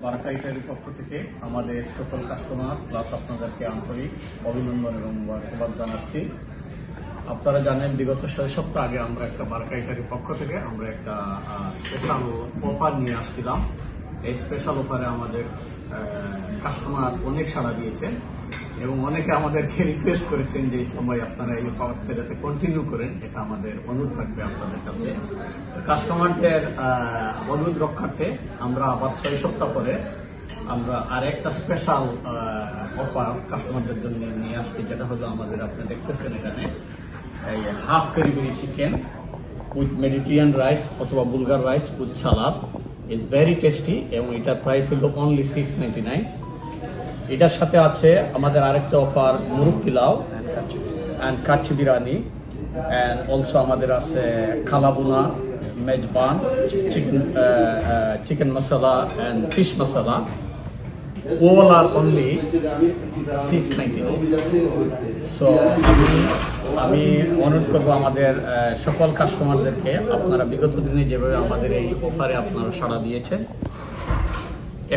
বারাকাইটারের পক্ষ থেকে আমাদের সকল কাস্টমার প্লাস আপনাদেরকে আন্তরিক অভিনন্দন এবং মুবারকবাদ জানাচ্ছি। আপনারা জানেন বিগত 6 সপ্তাহ আগে আমরা একটা বারাকাইটারের পক্ষ থেকে আমরা একটা স্পেশাল অফার নিয়ে আসছিলাম। এই স্পেশাল অফারে আমাদের কাস্টমার অনেক সাড়া দিয়েছেন এবং অনেকে আমাদেরকে রিকোয়েস্ট করেছেন যে এই সময় আপনারা এই অফারটা যাতে কন্টিনিউ করেন, এটা আমাদের অনুরোধ থাকবে আপনাদের কাছে। কাস্টমারদের অনুরোধ রক্ষার্থে আমরা আবার 6 সপ্তাহ পরে আমরা আরেকটা স্পেশাল অফার কাস্টমারদের জন্য নিয়ে আসছি, যেটা হলো আমাদের আপনি দেখতেছেন এখানে এই half peri chicken with Mediterranean rice অথবা bulgur rice with salad is very tasty এবং এটার প্রাইস হলো অনলি 699। এটার সাথে আছে আমাদের আরেকটা অফার মুরগ পোলাও and kacchi biryani and also আমাদের আছে খালাবুনা মেজবান chicken masala and fish masala. all are only 699. So আমি অনুরোধ করবো আমাদের সকল কাস্টমারদেরকে, আপনারা বিগত দিনে যেভাবে আমাদের এই অফারে আপনারা সাড়া দিয়েছেন,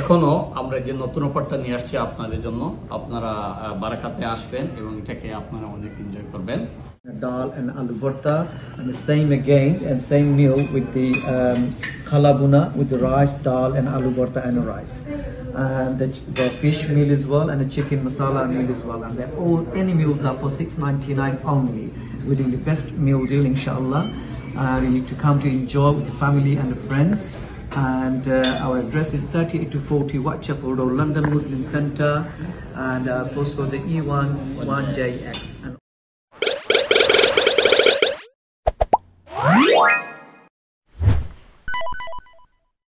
এখনো আমরা যে নতুন অফারটা নিয়ে আসছি আপনাদের জন্য, আপনারা বারাকাতে আসবেন এবং এটাকে আপনারা অনেক এনজয় করবেন। Dal and aloo bharta, and the same again and same meal with the khalabuna with the rice, dal and aloo bharta and rice, and the fish meal as well, and the chicken masala meal as well, and all any meals are for 699 only. We're doing the best meal deal, inshallah. You need to come to enjoy with the family and the friends. And our address is 38 to 40 Whitechapel Road, London Muslim Centre, and postcode is E1 1JX.